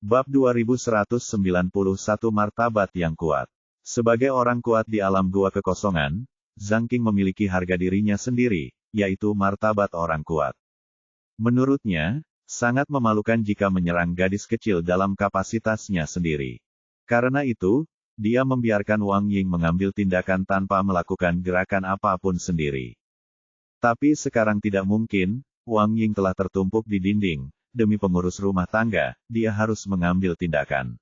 Bab 2191 Martabat yang kuat. Sebagai orang kuat di alam gua kekosongan, Zhang Qing memiliki harga dirinya sendiri, yaitu martabat orang kuat. Menurutnya, sangat memalukan jika menyerang gadis kecil dalam kapasitasnya sendiri. Karena itu, dia membiarkan Wang Ying mengambil tindakan tanpa melakukan gerakan apapun sendiri. Tapi sekarang tidak mungkin, Wang Ying telah tertumpuk di dinding. Demi pengurus rumah tangga, dia harus mengambil tindakan.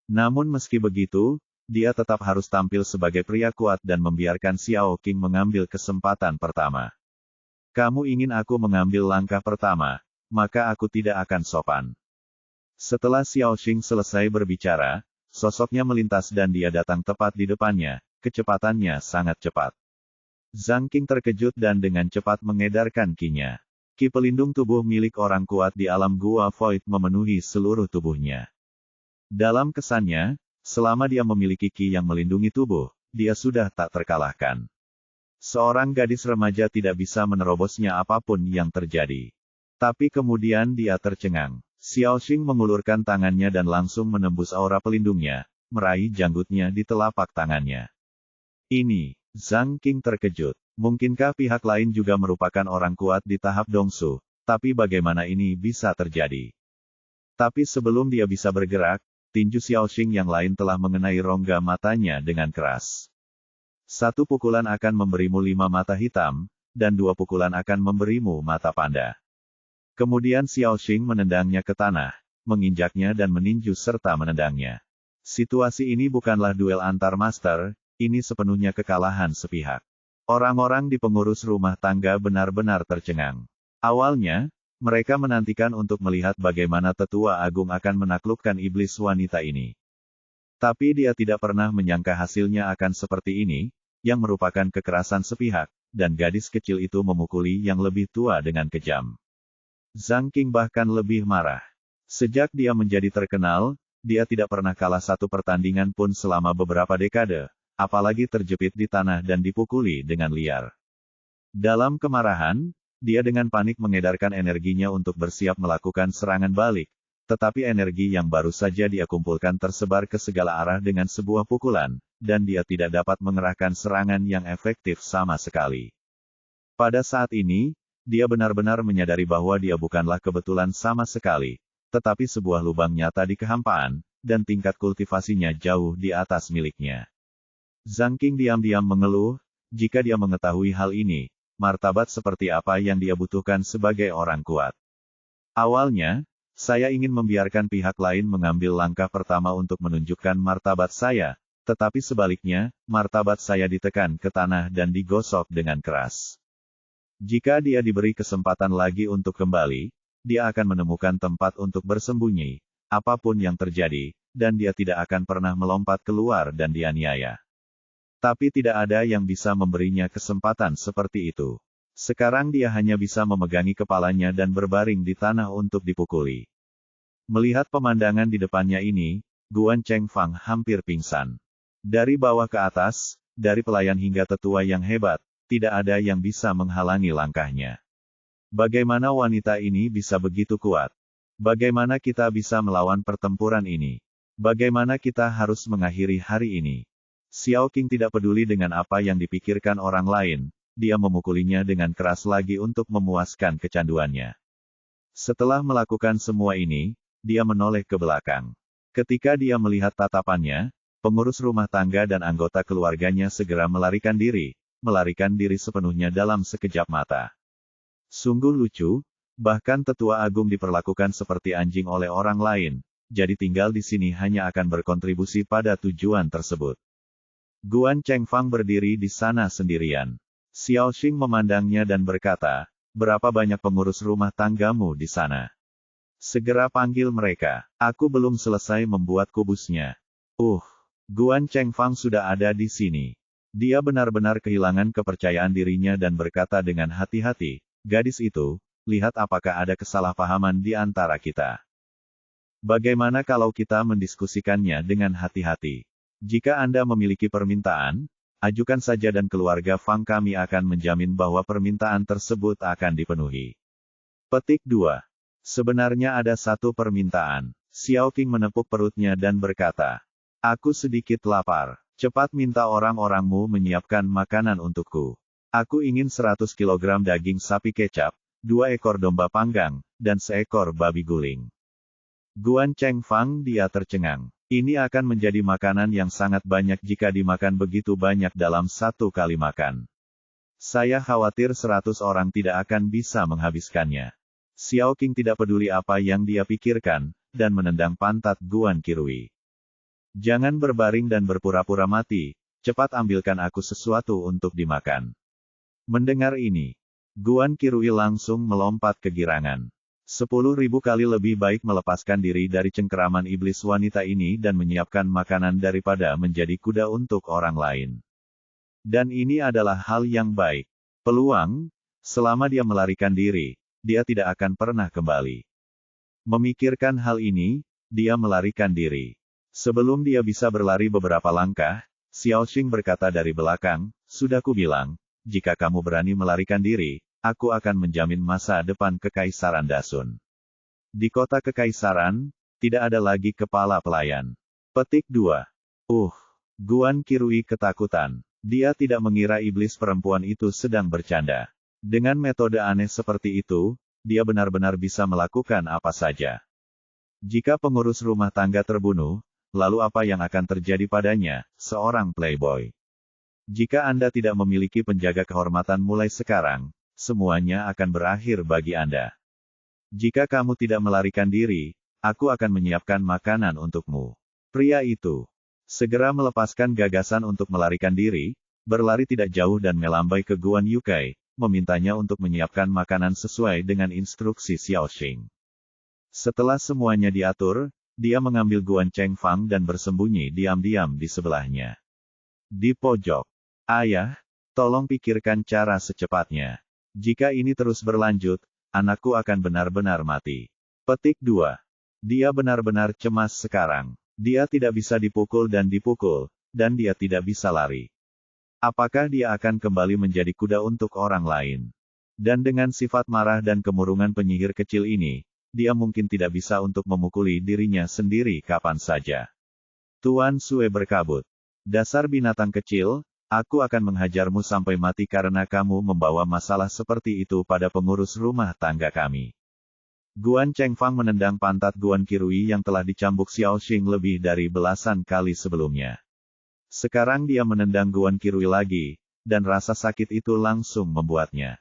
Namun meski begitu, dia tetap harus tampil sebagai pria kuat dan membiarkan Xiao Qing mengambil kesempatan pertama. Kamu ingin aku mengambil langkah pertama, maka aku tidak akan sopan. Setelah Xiao Qing selesai berbicara, sosoknya melintas dan dia datang tepat di depannya, kecepatannya sangat cepat. Zhang Qing terkejut dan dengan cepat mengedarkan ki-nya. Ki pelindung tubuh milik orang kuat di alam gua Void memenuhi seluruh tubuhnya. Dalam kesannya, selama dia memiliki ki yang melindungi tubuh, dia sudah tak terkalahkan. Seorang gadis remaja tidak bisa menerobosnya apapun yang terjadi. Tapi kemudian dia tercengang. Xiao Qing mengulurkan tangannya dan langsung menembus aura pelindungnya, meraih janggutnya di telapak tangannya. Ini, Zhang Qing terkejut. Mungkinkah pihak lain juga merupakan orang kuat di tahap Dongsu, tapi bagaimana ini bisa terjadi? Tapi sebelum dia bisa bergerak, tinju Xiao Qing yang lain telah mengenai rongga matanya dengan keras. Satu pukulan akan memberimu 5 mata hitam, dan 2 pukulan akan memberimu mata panda. Kemudian Xiao Qing menendangnya ke tanah, menginjaknya dan meninju serta menendangnya. Situasi ini bukanlah duel antar master, ini sepenuhnya kekalahan sepihak. Orang-orang di pengurus rumah tangga benar-benar tercengang. Awalnya, mereka menantikan untuk melihat bagaimana tetua agung akan menaklukkan iblis wanita ini. Tapi dia tidak pernah menyangka hasilnya akan seperti ini, yang merupakan kekerasan sepihak, dan gadis kecil itu memukuli yang lebih tua dengan kejam. Zhang Qing bahkan lebih marah. Sejak dia menjadi terkenal, dia tidak pernah kalah satu pertandingan pun selama beberapa dekade. Apalagi terjepit di tanah dan dipukuli dengan liar. Dalam kemarahan, dia dengan panik mengedarkan energinya untuk bersiap melakukan serangan balik, tetapi energi yang baru saja dia kumpulkan tersebar ke segala arah dengan sebuah pukulan, dan dia tidak dapat mengerahkan serangan yang efektif sama sekali. Pada saat ini, dia benar-benar menyadari bahwa dia bukanlah kebetulan sama sekali, tetapi sebuah lubang nyata di kehampaan, dan tingkat kultivasinya jauh di atas miliknya. Zhang Qing diam-diam mengeluh, jika dia mengetahui hal ini, martabat seperti apa yang dia butuhkan sebagai orang kuat. Awalnya, saya ingin membiarkan pihak lain mengambil langkah pertama untuk menunjukkan martabat saya, tetapi sebaliknya, martabat saya ditekan ke tanah dan digosok dengan keras. Jika dia diberi kesempatan lagi untuk kembali, dia akan menemukan tempat untuk bersembunyi, apapun yang terjadi, dan dia tidak akan pernah melompat keluar dan dianiaya. Tapi tidak ada yang bisa memberinya kesempatan seperti itu. Sekarang dia hanya bisa memegangi kepalanya dan berbaring di tanah untuk dipukuli. Melihat pemandangan di depannya ini, Guan Chengfang hampir pingsan. Dari bawah ke atas, dari pelayan hingga tetua yang hebat, tidak ada yang bisa menghalangi langkahnya. Bagaimana wanita ini bisa begitu kuat? Bagaimana kita bisa melawan pertempuran ini? Bagaimana kita harus mengakhiri hari ini? Xiao Qing tidak peduli dengan apa yang dipikirkan orang lain, dia memukulinya dengan keras lagi untuk memuaskan kecanduannya. Setelah melakukan semua ini, dia menoleh ke belakang. Ketika dia melihat tatapannya, pengurus rumah tangga dan anggota keluarganya segera melarikan diri sepenuhnya dalam sekejap mata. Sungguh lucu, bahkan tetua agung diperlakukan seperti anjing oleh orang lain, jadi tinggal di sini hanya akan berkontribusi pada tujuan tersebut. Guan Chengfang berdiri di sana sendirian. Xiao Qing memandangnya dan berkata, berapa banyak pengurus rumah tanggamu di sana? Segera panggil mereka, aku belum selesai membuat kubusnya. Guan Chengfang sudah ada di sini. Dia benar-benar kehilangan kepercayaan dirinya dan berkata dengan hati-hati, gadis itu, lihat apakah ada kesalahpahaman di antara kita. Bagaimana kalau kita mendiskusikannya dengan hati-hati? Jika Anda memiliki permintaan, ajukan saja dan keluarga Fang kami akan menjamin bahwa permintaan tersebut akan dipenuhi. Petik 2. Sebenarnya ada satu permintaan. Xiao Qing menepuk perutnya dan berkata, "Aku sedikit lapar. Cepat minta orang-orangmu menyiapkan makanan untukku. Aku ingin 100 kilogram daging sapi kecap, 2 ekor domba panggang, dan seekor babi guling." Guan Chengfang dia tercengang. Ini akan menjadi makanan yang sangat banyak jika dimakan begitu banyak dalam satu kali makan. Saya khawatir 100 orang tidak akan bisa menghabiskannya. Xiao Qing tidak peduli apa yang dia pikirkan, dan menendang pantat Guan Qirui. "Jangan berbaring dan berpura-pura mati, cepat ambilkan aku sesuatu untuk dimakan." Mendengar ini, Guan Qirui langsung melompat kegirangan. 10.000 kali lebih baik melepaskan diri dari cengkeraman iblis wanita ini dan menyiapkan makanan daripada menjadi kuda untuk orang lain. Dan ini adalah hal yang baik. Peluang, selama dia melarikan diri, dia tidak akan pernah kembali. Memikirkan hal ini, dia melarikan diri. Sebelum dia bisa berlari beberapa langkah, Xiao Qing berkata dari belakang, "Sudah kubilang, jika kamu berani melarikan diri, aku akan menjamin masa depan Kekaisaran Dasun. Di kota Kekaisaran, tidak ada lagi kepala pelayan." Petik 2. Guan Qirui ketakutan. Dia tidak mengira iblis perempuan itu sedang bercanda. Dengan metode aneh seperti itu, dia benar-benar bisa melakukan apa saja. Jika pengurus rumah tangga terbunuh, lalu apa yang akan terjadi padanya, seorang playboy? Jika Anda tidak memiliki penjaga kehormatan mulai sekarang, semuanya akan berakhir bagi Anda. Jika kamu tidak melarikan diri, aku akan menyiapkan makanan untukmu. Pria itu segera melepaskan gagasan untuk melarikan diri, berlari tidak jauh dan melambai ke Guan Yukai, memintanya untuk menyiapkan makanan sesuai dengan instruksi Xiao Qing. Setelah semuanya diatur, dia mengambil Guan Chengfang dan bersembunyi diam-diam di sebelahnya. Di pojok. "Ayah, tolong pikirkan cara secepatnya. Jika ini terus berlanjut, anakku akan benar-benar mati." Petik 2. Dia benar-benar cemas sekarang. Dia tidak bisa dipukul, dan dia tidak bisa lari. Apakah dia akan kembali menjadi kuda untuk orang lain? Dan dengan sifat marah dan kemurungan penyihir kecil ini, dia mungkin tidak bisa untuk memukuli dirinya sendiri kapan saja. Tuan Sue berkabut. "Dasar binatang kecil, aku akan menghajarmu sampai mati karena kamu membawa masalah seperti itu pada pengurus rumah tangga kami." Guan Chengfang menendang pantat Guan Qirui yang telah dicambuk Xiao Qing lebih dari belasan kali sebelumnya. Sekarang dia menendang Guan Qirui lagi, dan rasa sakit itu langsung membuatnya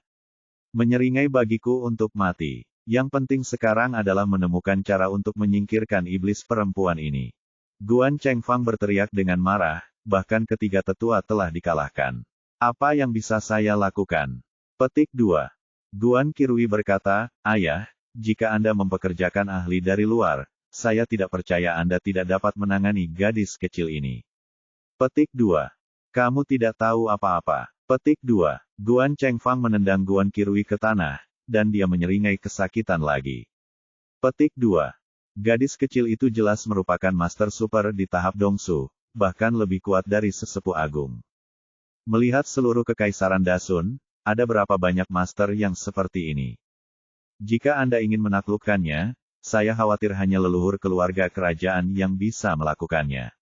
menyeringai bagiku untuk mati. Yang penting sekarang adalah menemukan cara untuk menyingkirkan iblis perempuan ini. Guan Chengfang berteriak dengan marah, bahkan ketiga tetua telah dikalahkan. Apa yang bisa saya lakukan? Petik 2. Guan Qirui berkata, "Ayah, jika Anda mempekerjakan ahli dari luar, saya tidak percaya Anda tidak dapat menangani gadis kecil ini." Petik 2. Kamu tidak tahu apa-apa. Petik 2. Guan Chengfang menendang Guan Qirui ke tanah, dan dia menyeringai kesakitan lagi. Petik 2. Gadis kecil itu jelas merupakan master super di tahap Dongsu, bahkan lebih kuat dari sesepuh agung. Melihat seluruh Kekaisaran Dasun, ada berapa banyak master yang seperti ini? Jika Anda ingin menaklukkannya, saya khawatir hanya leluhur keluarga kerajaan yang bisa melakukannya.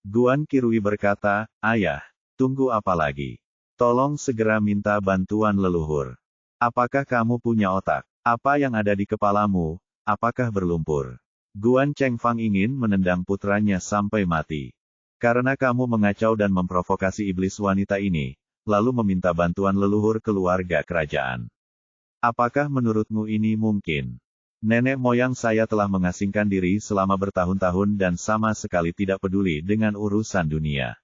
Guan Qirui berkata, "Ayah, tunggu apa lagi? Tolong segera minta bantuan leluhur. Apakah kamu punya otak? Apa yang ada di kepalamu, apakah berlumpur?" Guan Chengfang ingin menendang putranya sampai mati. "Karena kamu mengacau dan memprovokasi iblis wanita ini, lalu meminta bantuan leluhur keluarga kerajaan. Apakah menurutmu ini mungkin? Nenek moyang saya telah mengasingkan diri selama bertahun-tahun dan sama sekali tidak peduli dengan urusan dunia.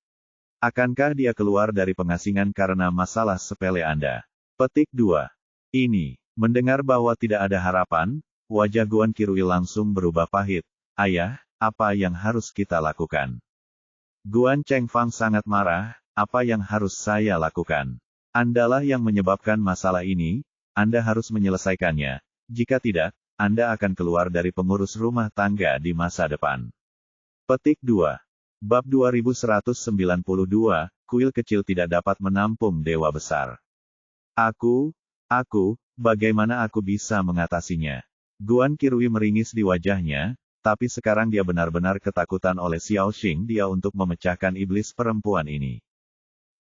Akankah dia keluar dari pengasingan karena masalah sepele Anda?" Petik 2. Ini, mendengar bahwa tidak ada harapan, wajah Guan Qirui langsung berubah pahit. "Ayah, apa yang harus kita lakukan?" Guan Chengfang sangat marah, "Apa yang harus saya lakukan? Andalah yang menyebabkan masalah ini, Anda harus menyelesaikannya. Jika tidak, Anda akan keluar dari pengurus rumah tangga di masa depan." Petik 2. Bab 2192, Kuil Kecil Tidak Dapat Menampung Dewa Besar. Aku, bagaimana aku bisa mengatasinya?" Guan Qirui meringis di wajahnya, tapi sekarang dia benar-benar ketakutan oleh Xiao Xing dia untuk memecahkan iblis perempuan ini.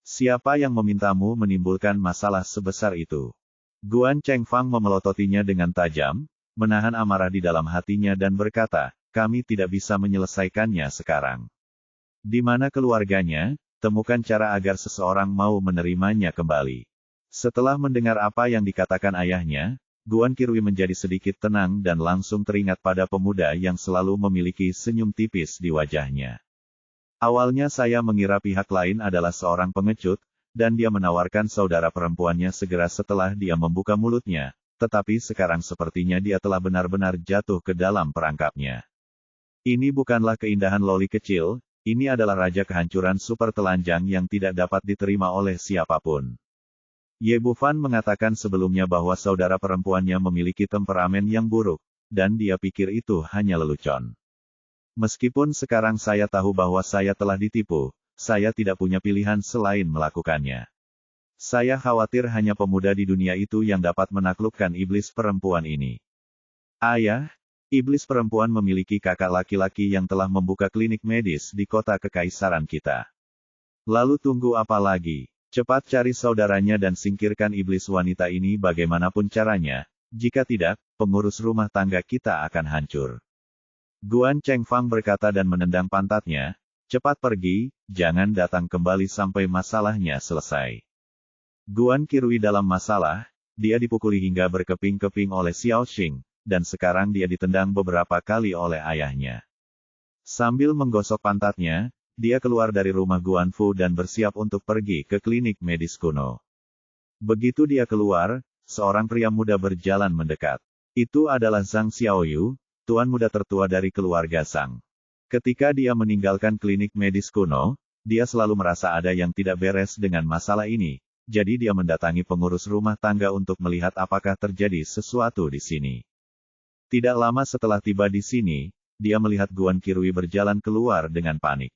Siapa yang memintamu menimbulkan masalah sebesar itu? Guan Chengfang memelototinya dengan tajam, menahan amarah di dalam hatinya dan berkata, kami tidak bisa menyelesaikannya sekarang. Di mana keluarganya? Temukan cara agar seseorang mau menerimanya kembali. Setelah mendengar apa yang dikatakan ayahnya, Guan Qirui menjadi sedikit tenang dan langsung teringat pada pemuda yang selalu memiliki senyum tipis di wajahnya. Awalnya saya mengira pihak lain adalah seorang pengecut, dan dia menawarkan saudara perempuannya segera setelah dia membuka mulutnya, tetapi sekarang sepertinya dia telah benar-benar jatuh ke dalam perangkapnya. Ini bukanlah keindahan loli kecil, ini adalah raja kehancuran super telanjang yang tidak dapat diterima oleh siapapun. Ye Bufan mengatakan sebelumnya bahwa saudara perempuannya memiliki temperamen yang buruk, dan dia pikir itu hanya lelucon. Meskipun sekarang saya tahu bahwa saya telah ditipu, saya tidak punya pilihan selain melakukannya. Saya khawatir hanya pemuda di dunia itu yang dapat menaklukkan iblis perempuan ini. Ayah, iblis perempuan memiliki kakak laki-laki yang telah membuka klinik medis di kota kekaisaran kita. Lalu tunggu apa lagi? Cepat cari saudaranya dan singkirkan iblis wanita ini bagaimanapun caranya, jika tidak, pengurus rumah tangga kita akan hancur. Guan Chengfang berkata dan menendang pantatnya, cepat pergi, jangan datang kembali sampai masalahnya selesai. Guan Qirui dalam masalah, dia dipukuli hingga berkeping-keping oleh Xiao Xing, dan sekarang dia ditendang beberapa kali oleh ayahnya. Sambil menggosok pantatnya, dia keluar dari rumah Guan Fu dan bersiap untuk pergi ke klinik medis kuno. Begitu dia keluar, seorang pria muda berjalan mendekat. Itu adalah Zhang Xiaoyu, tuan muda tertua dari keluarga Zhang. Ketika dia meninggalkan klinik medis kuno, dia selalu merasa ada yang tidak beres dengan masalah ini, jadi dia mendatangi pengurus rumah tangga untuk melihat apakah terjadi sesuatu di sini. Tidak lama setelah tiba di sini, dia melihat Guan Qirui berjalan keluar dengan panik.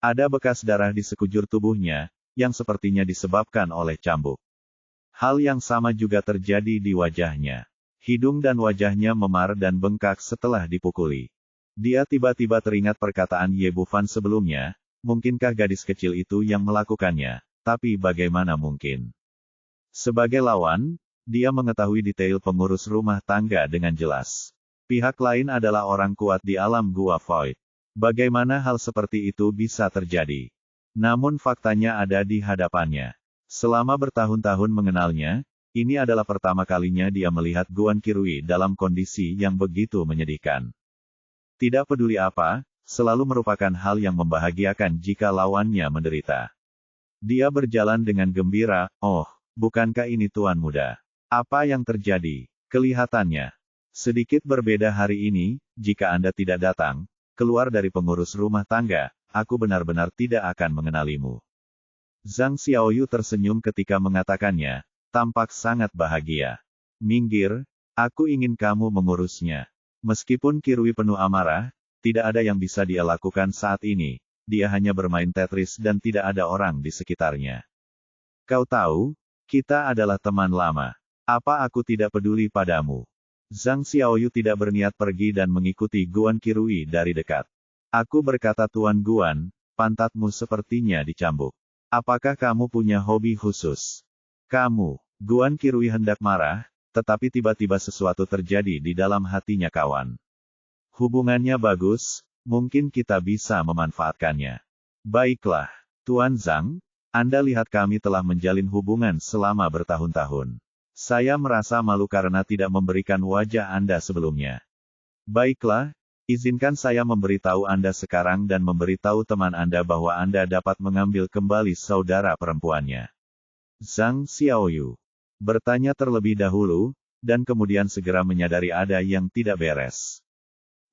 Ada bekas darah di sekujur tubuhnya, yang sepertinya disebabkan oleh cambuk. Hal yang sama juga terjadi di wajahnya. Hidung dan wajahnya memar dan bengkak setelah dipukuli. Dia tiba-tiba teringat perkataan Ye Bufan sebelumnya, mungkinkah gadis kecil itu yang melakukannya, tapi bagaimana mungkin? Sebagai lawan, dia mengetahui detail pengurus rumah tangga dengan jelas. Pihak lain adalah orang kuat di alam Gua Void. Bagaimana hal seperti itu bisa terjadi? Namun faktanya ada di hadapannya. Selama bertahun-tahun mengenalnya, ini adalah pertama kalinya dia melihat Guan Qirui dalam kondisi yang begitu menyedihkan. Tidak peduli apa, selalu merupakan hal yang membahagiakan jika lawannya menderita. Dia berjalan dengan gembira, oh, bukankah ini tuan muda? Apa yang terjadi? Kelihatannya sedikit berbeda hari ini, jika Anda tidak datang, keluar dari pengurus rumah tangga, aku benar-benar tidak akan mengenalimu. Zhang Xiaoyu tersenyum ketika mengatakannya, tampak sangat bahagia. Minggir, aku ingin kamu mengurusnya. Meskipun Qirui penuh amarah, tidak ada yang bisa dia lakukan saat ini, dia hanya bermain Tetris dan tidak ada orang di sekitarnya. Kau tahu, kita adalah teman lama. Apa aku tidak peduli padamu? Zhang Xiaoyu tidak berniat pergi dan mengikuti Guan Qirui dari dekat. Aku berkata Tuan Guan, pantatmu sepertinya dicambuk. Apakah kamu punya hobi khusus? Kamu, Guan Qirui hendak marah, tetapi tiba-tiba sesuatu terjadi di dalam hatinya kawan. Hubungannya bagus, mungkin kita bisa memanfaatkannya. Baiklah, Tuan Zhang, Anda lihat kami telah menjalin hubungan selama bertahun-tahun. Saya merasa malu karena tidak memberikan wajah Anda sebelumnya. Baiklah, izinkan saya memberitahu Anda sekarang dan memberitahu teman Anda bahwa Anda dapat mengambil kembali saudara perempuannya. Zhang Xiaoyu bertanya terlebih dahulu, dan kemudian segera menyadari ada yang tidak beres.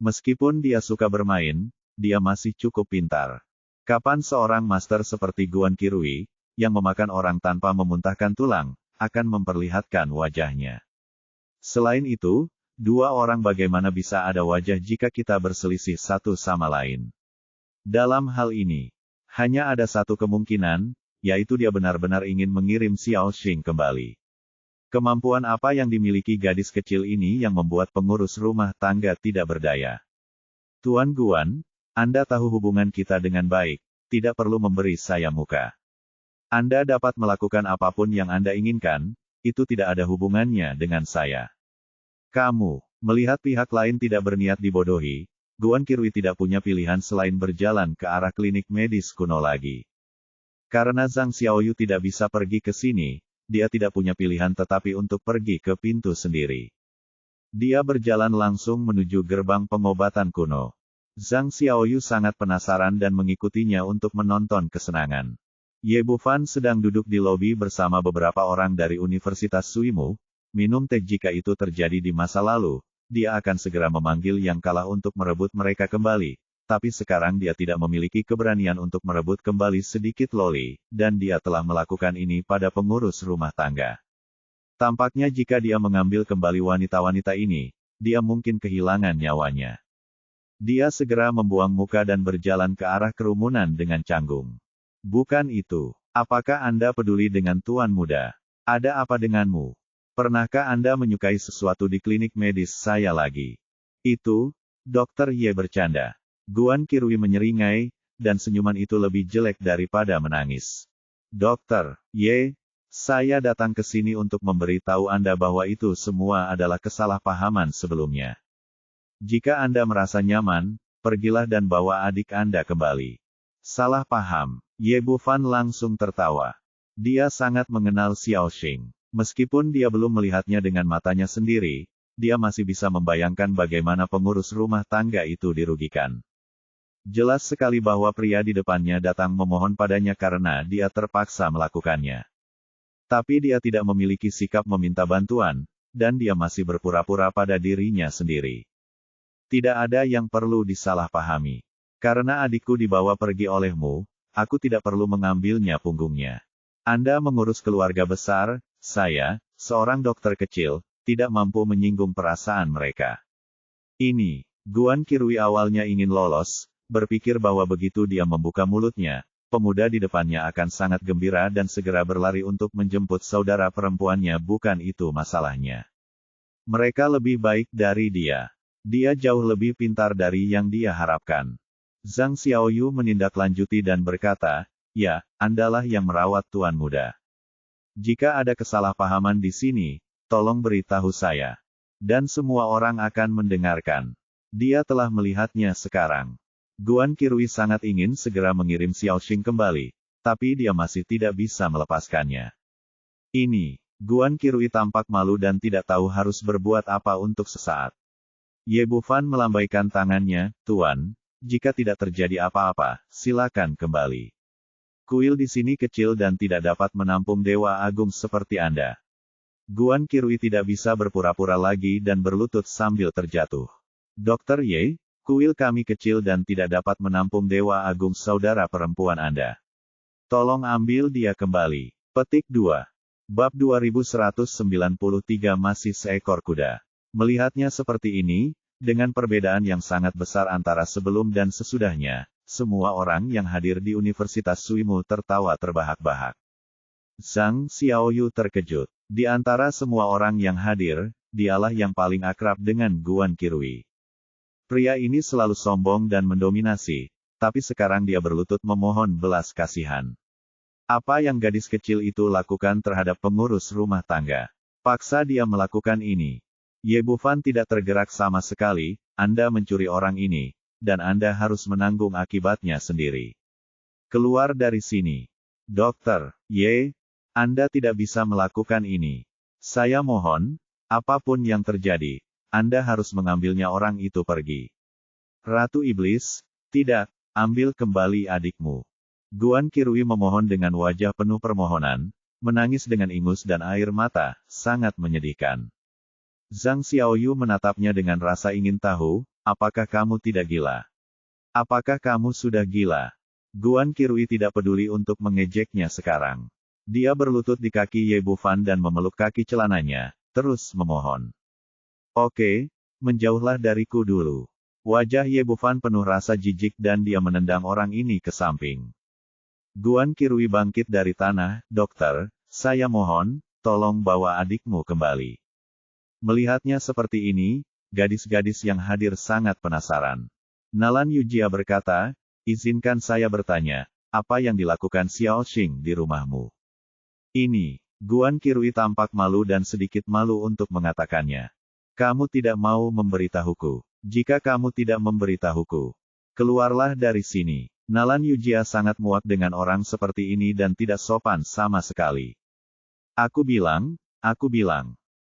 Meskipun dia suka bermain, dia masih cukup pintar. Kapan seorang master seperti Guan Qirui, yang memakan orang tanpa memuntahkan tulang, akan memperlihatkan wajahnya? Selain itu, dua orang bagaimana bisa ada wajah jika kita berselisih satu sama lain? Dalam hal ini, hanya ada satu kemungkinan, yaitu dia benar-benar ingin mengirim Xiao Xing kembali. Kemampuan apa yang dimiliki gadis kecil ini yang membuat pengurus rumah tangga tidak berdaya? Tuan Guan, Anda tahu hubungan kita dengan baik, tidak perlu memberi saya muka. Anda dapat melakukan apapun yang Anda inginkan, itu tidak ada hubungannya dengan saya. Kamu, melihat pihak lain tidak berniat dibodohi, Guan Qirui tidak punya pilihan selain berjalan ke arah klinik medis kuno lagi. Karena Zhang Xiaoyu tidak bisa pergi ke sini, dia tidak punya pilihan tetapi untuk pergi ke pintu sendiri. Dia berjalan langsung menuju gerbang pengobatan kuno. Zhang Xiaoyu sangat penasaran dan mengikutinya untuk menonton kesenangan. Ye Bufan sedang duduk di lobi bersama beberapa orang dari Universitas Suimu, minum teh. Jika itu terjadi di masa lalu, dia akan segera memanggil yang kalah untuk merebut mereka kembali, tapi sekarang dia tidak memiliki keberanian untuk merebut kembali sedikit loli, dan dia telah melakukan ini pada pengurus rumah tangga. Tampaknya jika dia mengambil kembali wanita-wanita ini, dia mungkin kehilangan nyawanya. Dia segera membuang muka dan berjalan ke arah kerumunan dengan canggung. Bukan itu. Apakah Anda peduli dengan tuan muda? Ada apa denganmu? Pernahkah Anda menyukai sesuatu di klinik medis saya lagi? Itu, Dokter Ye bercanda. Guan Qirui menyeringai, dan senyuman itu lebih jelek daripada menangis. Dokter Ye, saya datang ke sini untuk memberitahu Anda bahwa itu semua adalah kesalahpahaman sebelumnya. Jika Anda merasa nyaman, pergilah dan bawa adik Anda kembali. Salah paham. Ye Bufan langsung tertawa. Dia sangat mengenal Xiao Xing. Meskipun dia belum melihatnya dengan matanya sendiri, dia masih bisa membayangkan bagaimana pengurus rumah tangga itu dirugikan. Jelas sekali bahwa pria di depannya datang memohon padanya karena dia terpaksa melakukannya. Tapi dia tidak memiliki sikap meminta bantuan, dan dia masih berpura-pura pada dirinya sendiri. Tidak ada yang perlu disalahpahami. Karena adikku dibawa pergi olehmu, aku tidak perlu mengambilnya punggungnya. Anda mengurus keluarga besar, saya, seorang dokter kecil, tidak mampu menyinggung perasaan mereka. Ini, Guan Qirui awalnya ingin lolos, berpikir bahwa begitu dia membuka mulutnya, pemuda di depannya akan sangat gembira dan segera berlari untuk menjemput saudara perempuannya. Bukan itu masalahnya. Mereka lebih baik dari dia. Dia jauh lebih pintar dari yang dia harapkan. Zhang Xiaoyu menindaklanjuti dan berkata, ya, Andalah yang merawat tuan muda. Jika ada kesalahpahaman di sini, tolong beritahu saya. Dan semua orang akan mendengarkan. Dia telah melihatnya sekarang. Guan Qirui sangat ingin segera mengirim Xiao Xing kembali, tapi dia masih tidak bisa melepaskannya. Ini, Guan Qirui tampak malu dan tidak tahu harus berbuat apa untuk sesaat. Ye Bufan melambaikan tangannya, Tuan, jika tidak terjadi apa-apa, silakan kembali. Kuil di sini kecil dan tidak dapat menampung Dewa Agung seperti Anda. Guan Qirui tidak bisa berpura-pura lagi dan berlutut sambil terjatuh. Dokter Ye, kuil kami kecil dan tidak dapat menampung Dewa Agung saudara perempuan Anda. Tolong ambil dia kembali. Petik 2. Bab 2193 masih seekor kuda. Melihatnya seperti ini, dengan perbedaan yang sangat besar antara sebelum dan sesudahnya, semua orang yang hadir di Universitas Suimu tertawa terbahak-bahak. Zhang Xiaoyu terkejut. Di antara semua orang yang hadir, dialah yang paling akrab dengan Guan Qirui. Pria ini selalu sombong dan mendominasi, tapi sekarang dia berlutut memohon belas kasihan. Apa yang gadis kecil itu lakukan terhadap pengurus rumah tangga? Paksa dia melakukan ini. Ye Bufan tidak tergerak sama sekali, Anda mencuri orang ini, dan Anda harus menanggung akibatnya sendiri. Keluar dari sini. Dokter Ye, Anda tidak bisa melakukan ini. Saya mohon, apapun yang terjadi, Anda harus mengambilnya orang itu pergi. Ratu Iblis, tidak, ambil kembali adikmu. Guan Qirui memohon dengan wajah penuh permohonan, menangis dengan ingus dan air mata, sangat menyedihkan. Zhang Xiaoyu menatapnya dengan rasa ingin tahu, apakah kamu tidak gila? Apakah kamu sudah gila? Guan Qirui tidak peduli untuk mengejeknya sekarang. Dia berlutut di kaki Ye Bufan dan memeluk kaki celananya, terus memohon. Oke, menjauhlah dariku dulu. Wajah Ye Bufan penuh rasa jijik dan dia menendang orang ini ke samping. Guan Qirui bangkit dari tanah, Dokter, saya mohon, tolong bawa adikmu kembali. Melihatnya seperti ini, gadis-gadis yang hadir sangat penasaran. Nalan Yujia berkata, izinkan saya bertanya, apa yang dilakukan Xiao Xing di rumahmu? Ini, Guan Qirui tampak malu dan sedikit malu untuk mengatakannya. Kamu tidak mau memberitahuku. Jika kamu tidak memberitahuku, keluarlah dari sini. Nalan Yujia sangat muak dengan orang seperti ini dan tidak sopan sama sekali. Aku bilang.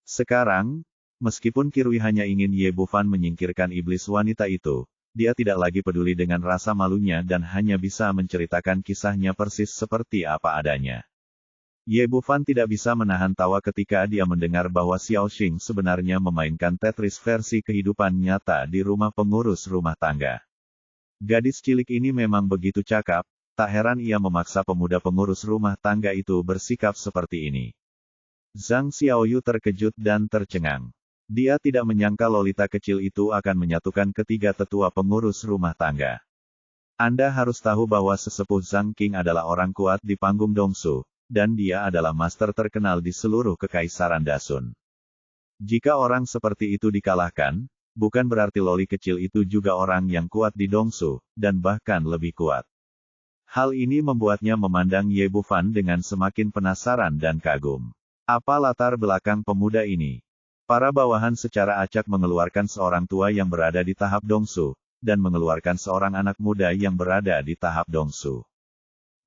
Sekarang, meskipun Qirui hanya ingin Ye Bufan menyingkirkan iblis wanita itu, dia tidak lagi peduli dengan rasa malunya dan hanya bisa menceritakan kisahnya persis seperti apa adanya. Ye Bufan tidak bisa menahan tawa ketika dia mendengar bahwa Xiao Xing sebenarnya memainkan Tetris versi kehidupan nyata di rumah pengurus rumah tangga. Gadis cilik ini memang begitu cakap, tak heran ia memaksa pemuda pengurus rumah tangga itu bersikap seperti ini. Zhang Xiaoyu terkejut dan tercengang. Dia tidak menyangka Lolita kecil itu akan menyatukan ketiga tetua pengurus rumah tangga. Anda harus tahu bahwa sesepuh Zhang Qing adalah orang kuat di panggung Dongsu, dan dia adalah master terkenal di seluruh kekaisaran Dasun. Jika orang seperti itu dikalahkan, bukan berarti Loli kecil itu juga orang yang kuat di Dongsu, dan bahkan lebih kuat. Hal ini membuatnya memandang Ye Bufan dengan semakin penasaran dan kagum. Apa latar belakang pemuda ini? Para bawahan secara acak mengeluarkan seorang tua yang berada di tahap Dongsu, dan mengeluarkan seorang anak muda yang berada di tahap Dongsu.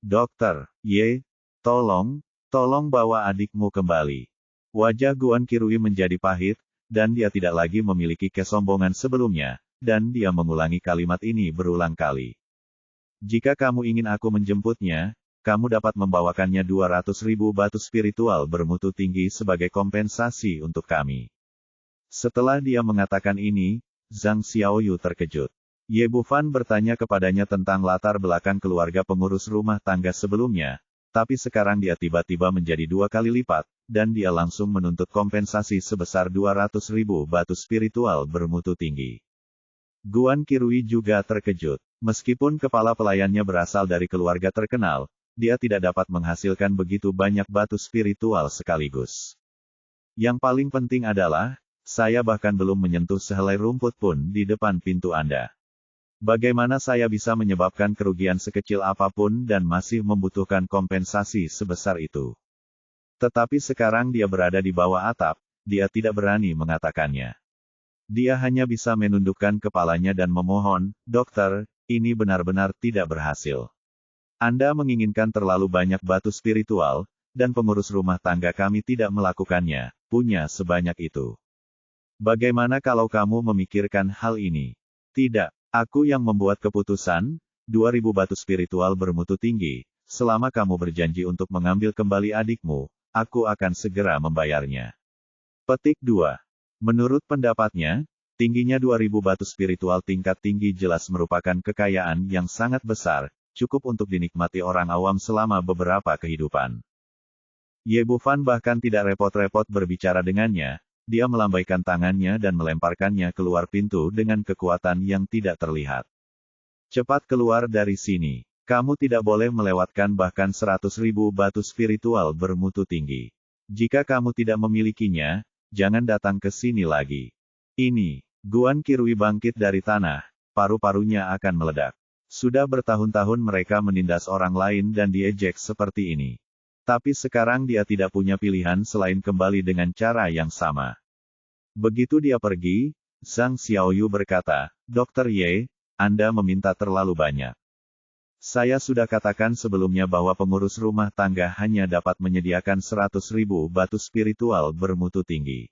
Dokter, Ye, tolong bawa adikmu kembali. Wajah Guan Qirui menjadi pahit, dan dia tidak lagi memiliki kesombongan sebelumnya, dan dia mengulangi kalimat ini berulang kali. Jika kamu ingin aku menjemputnya, kamu dapat membawakannya 200.000 batu spiritual bermutu tinggi sebagai kompensasi untuk kami. Setelah dia mengatakan ini, Zhang Xiaoyu terkejut. Ye Bufan bertanya kepadanya tentang latar belakang keluarga pengurus rumah tangga sebelumnya, tapi sekarang dia tiba-tiba menjadi 2 kali lipat, dan dia langsung menuntut kompensasi sebesar 200.000 batu spiritual bermutu tinggi. Guan Qirui juga terkejut. Meskipun kepala pelayannya berasal dari keluarga terkenal, dia tidak dapat menghasilkan begitu banyak batu spiritual sekaligus. Yang paling penting adalah, saya bahkan belum menyentuh sehelai rumput pun di depan pintu Anda. Bagaimana saya bisa menyebabkan kerugian sekecil apapun dan masih membutuhkan kompensasi sebesar itu? Tetapi sekarang dia berada di bawah atap, dia tidak berani mengatakannya. Dia hanya bisa menundukkan kepalanya dan memohon, dokter, ini benar-benar tidak berhasil. Anda menginginkan terlalu banyak batu spiritual, dan pengurus rumah tangga kami tidak melakukannya, punya sebanyak itu. Bagaimana kalau kamu memikirkan hal ini? Tidak. Aku yang membuat keputusan, 2.000 batu spiritual bermutu tinggi, selama kamu berjanji untuk mengambil kembali adikmu, aku akan segera membayarnya. Petik 2. Menurut pendapatnya, tingginya 2.000 batu spiritual tingkat tinggi jelas merupakan kekayaan yang sangat besar, cukup untuk dinikmati orang awam selama beberapa kehidupan. Ye Bufan bahkan tidak repot-repot berbicara dengannya. Dia melambaikan tangannya dan melemparkannya keluar pintu dengan kekuatan yang tidak terlihat. Cepat keluar dari sini. Kamu tidak boleh melewatkan bahkan 100.000 batu spiritual bermutu tinggi. Jika kamu tidak memilikinya, jangan datang ke sini lagi. Ini, Guan Qirui bangkit dari tanah, paru-parunya akan meledak. Sudah bertahun-tahun mereka menindas orang lain dan diejek seperti ini. Tapi sekarang dia tidak punya pilihan selain kembali dengan cara yang sama. Begitu dia pergi, Zhang Xiaoyu berkata, Dokter Ye, Anda meminta terlalu banyak. Saya sudah katakan sebelumnya bahwa pengurus rumah tangga hanya dapat menyediakan 100.000 batu spiritual bermutu tinggi.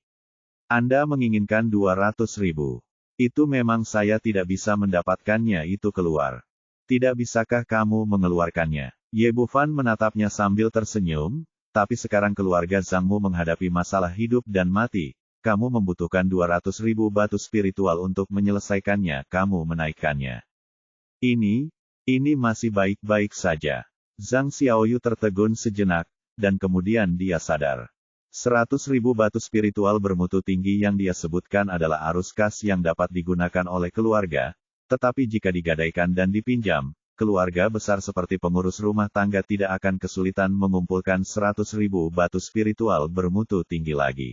Anda menginginkan 200.000. Itu memang saya tidak bisa mendapatkannya itu keluar. Tidak bisakah kamu mengeluarkannya? Ye Bufan menatapnya sambil tersenyum, tapi sekarang keluarga Zhangmu menghadapi masalah hidup dan mati, kamu membutuhkan 200.000 batu spiritual untuk menyelesaikannya, kamu menaikkannya. Ini masih baik-baik saja. Zhang Xiaoyu tertegun sejenak, dan kemudian dia sadar. 100.000 batu spiritual bermutu tinggi yang dia sebutkan adalah arus kas yang dapat digunakan oleh keluarga, tetapi jika digadaikan dan dipinjam, keluarga besar seperti pengurus rumah tangga tidak akan kesulitan mengumpulkan 100.000 batu spiritual bermutu tinggi lagi.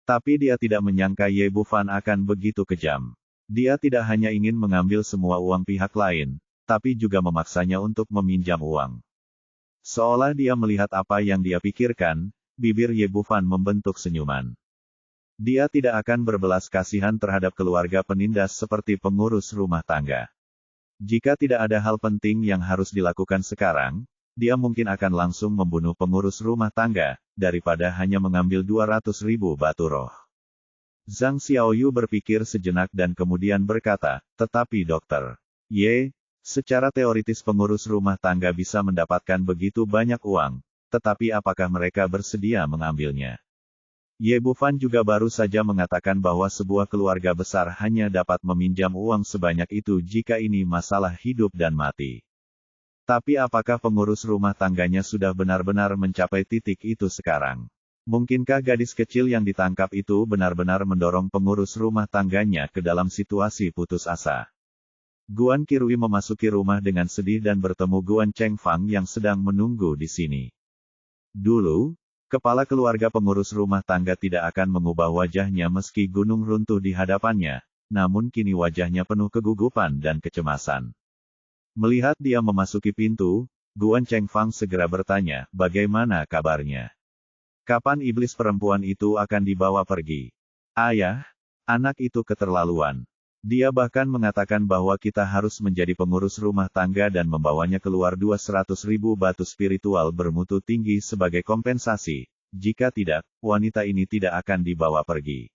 Tapi dia tidak menyangka Ye Bufan akan begitu kejam. Dia tidak hanya ingin mengambil semua uang pihak lain, tapi juga memaksanya untuk meminjam uang. Seolah dia melihat apa yang dia pikirkan, bibir Ye Bufan membentuk senyuman. Dia tidak akan berbelas kasihan terhadap keluarga penindas seperti pengurus rumah tangga. Jika tidak ada hal penting yang harus dilakukan sekarang, dia mungkin akan langsung membunuh pengurus rumah tangga, daripada hanya mengambil 200.000 batu roh. Zhang Xiaoyu berpikir sejenak dan kemudian berkata, tetapi dokter Ye, secara teoritis pengurus rumah tangga bisa mendapatkan begitu banyak uang, tetapi apakah mereka bersedia mengambilnya? Ye Bufan juga baru saja mengatakan bahwa sebuah keluarga besar hanya dapat meminjam uang sebanyak itu jika ini masalah hidup dan mati. Tapi apakah pengurus rumah tangganya sudah benar-benar mencapai titik itu sekarang? Mungkinkah gadis kecil yang ditangkap itu benar-benar mendorong pengurus rumah tangganya ke dalam situasi putus asa? Guan Qirui memasuki rumah dengan sedih dan bertemu Guan Chengfang yang sedang menunggu di sini. Dulu, kepala keluarga pengurus rumah tangga tidak akan mengubah wajahnya meski gunung runtuh di hadapannya, namun kini wajahnya penuh kegugupan dan kecemasan. Melihat dia memasuki pintu, Guan Chengfang segera bertanya, bagaimana kabarnya? Kapan iblis perempuan itu akan dibawa pergi? Ayah, anak itu keterlaluan. Dia bahkan mengatakan bahwa kita harus menjadi pengurus rumah tangga dan membawanya keluar 200.000 batu spiritual bermutu tinggi sebagai kompensasi. Jika tidak, wanita ini tidak akan dibawa pergi.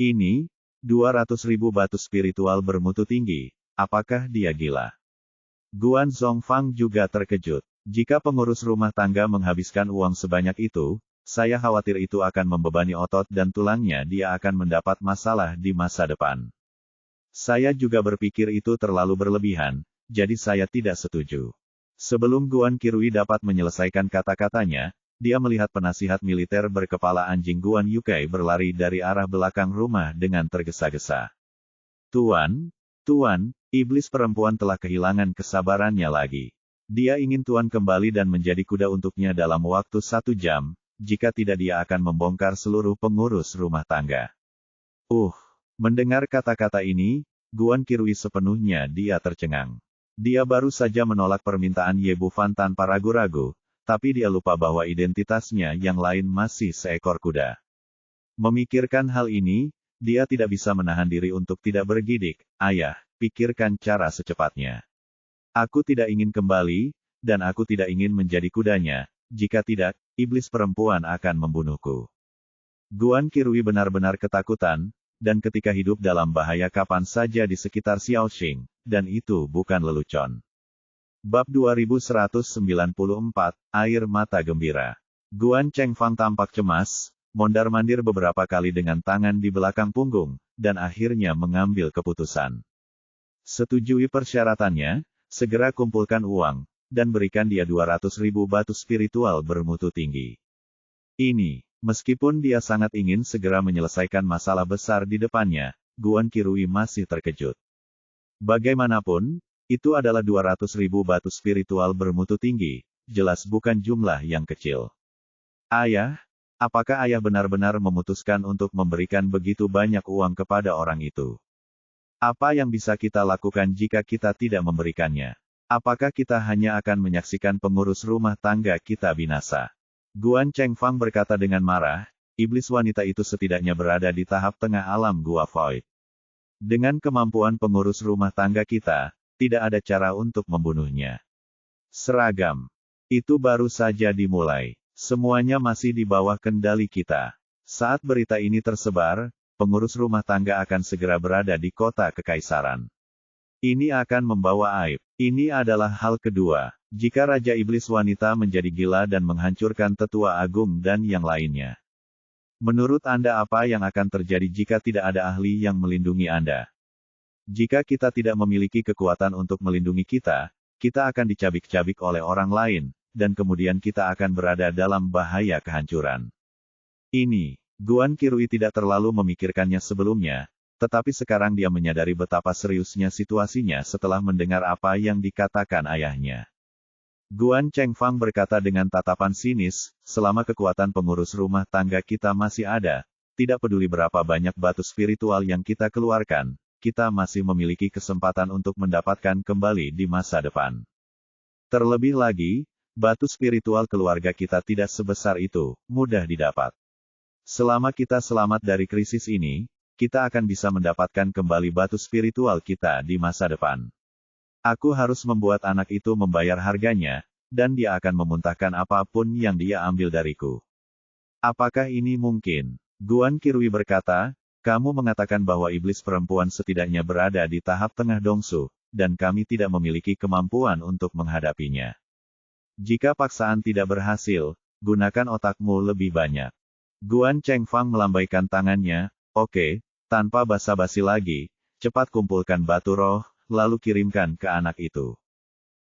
Ini, 200.000 batu spiritual bermutu tinggi, apakah dia gila? Guan Zhongfang juga terkejut. Jika pengurus rumah tangga menghabiskan uang sebanyak itu, saya khawatir itu akan membebani otot dan tulangnya, dia akan mendapat masalah di masa depan. Saya juga berpikir itu terlalu berlebihan, jadi saya tidak setuju. Sebelum Guan Qirui dapat menyelesaikan kata-katanya, dia melihat penasihat militer berkepala anjing Guan Yukai berlari dari arah belakang rumah dengan tergesa-gesa. Tuan, iblis perempuan telah kehilangan kesabarannya lagi. Dia ingin Tuan kembali dan menjadi kuda untuknya dalam waktu 1 jam, jika tidak dia akan membongkar seluruh pengurus rumah tangga. Mendengar kata-kata ini, Guan Qirui sepenuhnya dia tercengang. Dia baru saja menolak permintaan Ye Bufan tanpa ragu-ragu, tapi dia lupa bahwa identitasnya yang lain masih seekor kuda. Memikirkan hal ini, dia tidak bisa menahan diri untuk tidak bergidik, ayah, pikirkan cara secepatnya. Aku tidak ingin kembali, dan aku tidak ingin menjadi kudanya, jika tidak, iblis perempuan akan membunuhku. Guan Qirui benar-benar ketakutan, dan ketika hidup dalam bahaya kapan saja di sekitar Xiaoxing, dan itu bukan lelucon. Bab 2194, Air Mata Gembira. Guan Chengfang tampak cemas, mondar-mandir beberapa kali dengan tangan di belakang punggung, dan akhirnya mengambil keputusan. Setujui persyaratannya, segera kumpulkan uang, dan berikan dia 200.000 batu spiritual bermutu tinggi. Ini, meskipun dia sangat ingin segera menyelesaikan masalah besar di depannya, Guan Qirui masih terkejut. Bagaimanapun, itu adalah 200.000 batu spiritual bermutu tinggi, jelas bukan jumlah yang kecil. Ayah, apakah ayah benar-benar memutuskan untuk memberikan begitu banyak uang kepada orang itu? Apa yang bisa kita lakukan jika kita tidak memberikannya? Apakah kita hanya akan menyaksikan pengurus rumah tangga kita binasa? Guan Chengfang berkata dengan marah, iblis wanita itu setidaknya berada di tahap tengah alam Gua Void. Dengan kemampuan pengurus rumah tangga kita, tidak ada cara untuk membunuhnya. Seragam. Itu baru saja dimulai. Semuanya masih di bawah kendali kita. Saat berita ini tersebar, pengurus rumah tangga akan segera berada di kota kekaisaran. Ini akan membawa aib. Ini adalah hal kedua. Jika Raja Iblis wanita menjadi gila dan menghancurkan tetua agung dan yang lainnya. Menurut Anda apa yang akan terjadi jika tidak ada ahli yang melindungi Anda? Jika kita tidak memiliki kekuatan untuk melindungi kita, kita akan dicabik-cabik oleh orang lain, dan kemudian kita akan berada dalam bahaya kehancuran. Ini, Guan Qirui tidak terlalu memikirkannya sebelumnya, tetapi sekarang dia menyadari betapa seriusnya situasinya setelah mendengar apa yang dikatakan ayahnya. Guan Chengfang berkata dengan tatapan sinis, selama kekuatan pengurus rumah tangga kita masih ada, tidak peduli berapa banyak batu spiritual yang kita keluarkan, kita masih memiliki kesempatan untuk mendapatkan kembali di masa depan. Terlebih lagi, batu spiritual keluarga kita tidak sebesar itu, mudah didapat. Selama kita selamat dari krisis ini, kita akan bisa mendapatkan kembali batu spiritual kita di masa depan. Aku harus membuat anak itu membayar harganya, dan dia akan memuntahkan apapun yang dia ambil dariku. Apakah ini mungkin? Guan Kirui berkata, kamu mengatakan bahwa iblis perempuan setidaknya berada di tahap tengah dongsu, dan kami tidak memiliki kemampuan untuk menghadapinya. Jika paksaan tidak berhasil, gunakan otakmu lebih banyak. Guan Chengfang melambaikan tangannya, oke, tanpa basa-basi lagi, cepat kumpulkan batu roh, lalu kirimkan ke anak itu.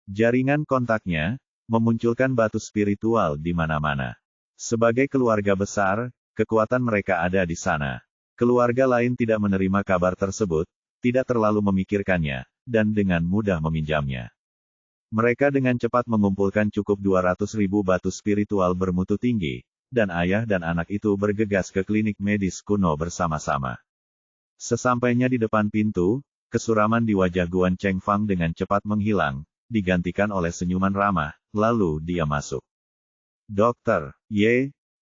Jaringan kontaknya memunculkan batu spiritual di mana-mana. Sebagai keluarga besar, kekuatan mereka ada di sana. Keluarga lain tidak menerima kabar tersebut, tidak terlalu memikirkannya, dan dengan mudah meminjamnya. Mereka dengan cepat mengumpulkan cukup 200.000 batu spiritual bermutu tinggi, dan ayah dan anak itu bergegas ke klinik medis kuno bersama-sama. Sesampainya di depan pintu, kesuraman di wajah Guan Chengfang dengan cepat menghilang, digantikan oleh senyuman ramah, lalu dia masuk. Dokter,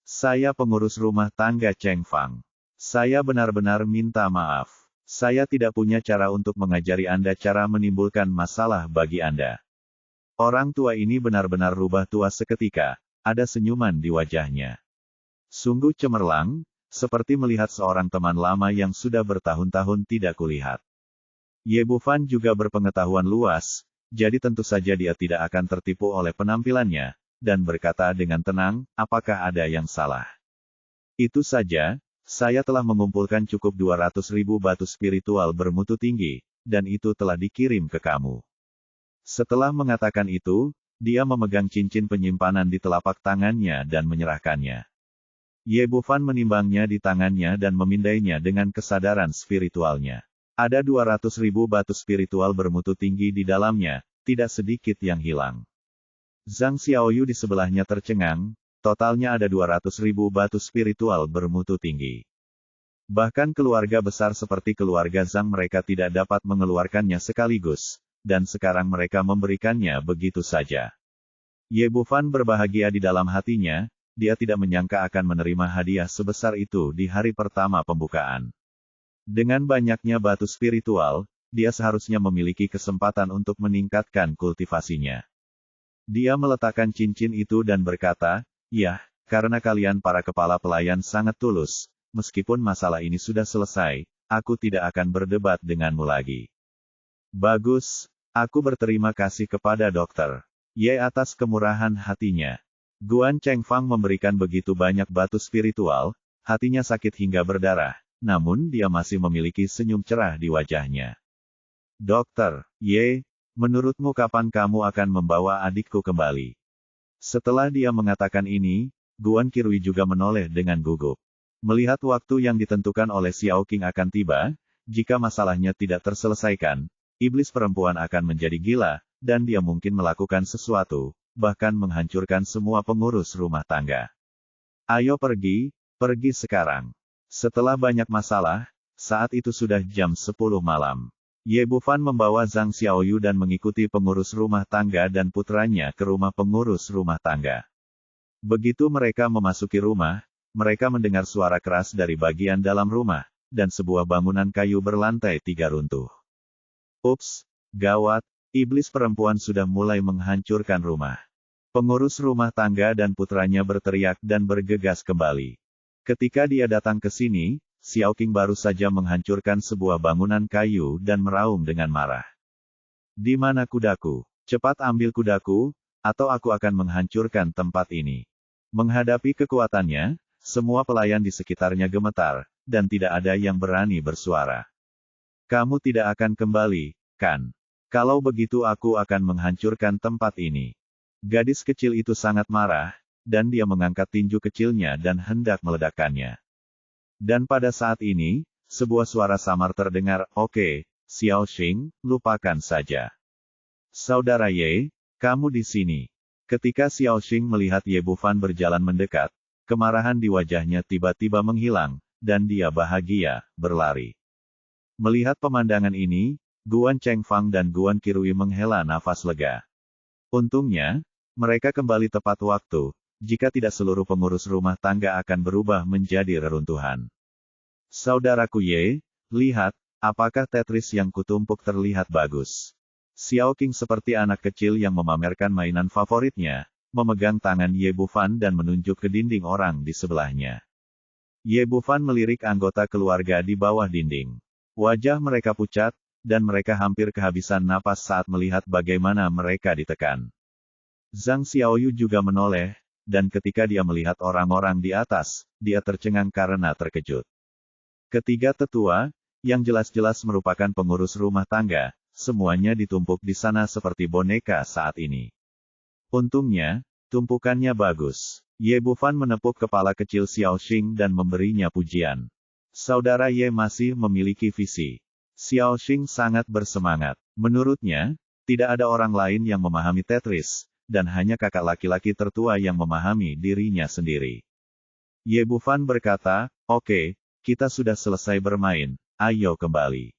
saya pengurus rumah tangga Chengfang. Saya benar-benar minta maaf. Saya tidak punya cara untuk mengajari Anda cara menimbulkan masalah bagi Anda. Orang tua ini benar-benar rubah tua seketika, ada senyuman di wajahnya. Sungguh cemerlang, seperti melihat seorang teman lama yang sudah bertahun-tahun tidak kulihat. Ye Bufan juga berpengetahuan luas, jadi tentu saja dia tidak akan tertipu oleh penampilannya, dan berkata dengan tenang, apakah ada yang salah? Itu saja, saya telah mengumpulkan cukup 200.000 batu spiritual bermutu tinggi, dan itu telah dikirim ke kamu. Setelah mengatakan itu, dia memegang cincin penyimpanan di telapak tangannya dan menyerahkannya. Ye Bufan menimbangnya di tangannya dan memindainya dengan kesadaran spiritualnya. Ada 200.000 batu spiritual bermutu tinggi di dalamnya, tidak sedikit yang hilang. Zhang Xiaoyu di sebelahnya tercengang, totalnya ada 200.000 batu spiritual bermutu tinggi. Bahkan keluarga besar seperti keluarga Zhang mereka tidak dapat mengeluarkannya sekaligus, dan sekarang mereka memberikannya begitu saja. Ye Bufan berbahagia di dalam hatinya, dia tidak menyangka akan menerima hadiah sebesar itu di hari pertama pembukaan. Dengan banyaknya batu spiritual, dia seharusnya memiliki kesempatan untuk meningkatkan kultivasinya. Dia meletakkan cincin itu dan berkata, "Ya, karena kalian para kepala pelayan sangat tulus, meskipun masalah ini sudah selesai, aku tidak akan berdebat denganmu lagi." Bagus, aku berterima kasih kepada Dokter Ye atas kemurahan hatinya. Guan Chengfang memberikan begitu banyak batu spiritual, hatinya sakit hingga berdarah. Namun dia masih memiliki senyum cerah di wajahnya. Dokter Ye, menurutmu kapan kamu akan membawa adikku kembali? Setelah dia mengatakan ini, Guan Kirui juga menoleh dengan gugup. Melihat waktu yang ditentukan oleh Xiao Qing akan tiba, jika masalahnya tidak terselesaikan, iblis perempuan akan menjadi gila, dan dia mungkin melakukan sesuatu, bahkan menghancurkan semua pengurus rumah tangga. Ayo pergi sekarang. Setelah banyak masalah, saat itu sudah jam 10 malam. Ye Bufan membawa Zhang Xiaoyu dan mengikuti pengurus rumah tangga dan putranya ke rumah pengurus rumah tangga. Begitu mereka memasuki rumah, mereka mendengar suara keras dari bagian dalam rumah, dan sebuah bangunan kayu berlantai 3 runtuh. Ups, gawat, iblis perempuan sudah mulai menghancurkan rumah. Pengurus rumah tangga dan putranya berteriak dan bergegas kembali. Ketika dia datang ke sini, Xiao Qing baru saja menghancurkan sebuah bangunan kayu dan meraung dengan marah. Di mana kudaku? Cepat ambil kudaku, atau aku akan menghancurkan tempat ini. Menghadapi kekuatannya, semua pelayan di sekitarnya gemetar, dan tidak ada yang berani bersuara. Kamu tidak akan kembali, kan? Kalau begitu aku akan menghancurkan tempat ini. Gadis kecil itu sangat marah, dan dia mengangkat tinju kecilnya dan hendak meledakkannya. Dan pada saat ini, sebuah suara samar terdengar, "Oke, Xiao Xing, lupakan saja." Saudara Ye, kamu di sini. Ketika Xiao Xing melihat Ye Bufan berjalan mendekat, kemarahan di wajahnya tiba-tiba menghilang, dan dia bahagia, berlari. Melihat pemandangan ini, Guan Chengfang dan Guan Qirui menghela nafas lega. Untungnya, mereka kembali tepat waktu, jika tidak seluruh pengurus rumah tangga akan berubah menjadi reruntuhan. Saudaraku Ye, lihat, apakah Tetris yang kutumpuk terlihat bagus? Xiao Qing seperti anak kecil yang memamerkan mainan favoritnya, memegang tangan Ye Bufan dan menunjuk ke dinding orang di sebelahnya. Ye Bufan melirik anggota keluarga di bawah dinding. Wajah mereka pucat, dan mereka hampir kehabisan napas saat melihat bagaimana mereka ditekan. Zhang Xiaoyu juga menoleh, dan ketika dia melihat orang-orang di atas, dia tercengang karena terkejut. Ketiga tetua, yang jelas-jelas merupakan pengurus rumah tangga, semuanya ditumpuk di sana seperti boneka saat ini. Untungnya, tumpukannya bagus. Ye Bufan menepuk kepala kecil Xiao Xing dan memberinya pujian. Saudara Ye masih memiliki visi. Xiao Xing sangat bersemangat. Menurutnya, tidak ada orang lain yang memahami Tetris, dan hanya kakak laki-laki tertua yang memahami dirinya sendiri. Ye Bufan berkata, "Oke, kita sudah selesai bermain, ayo kembali.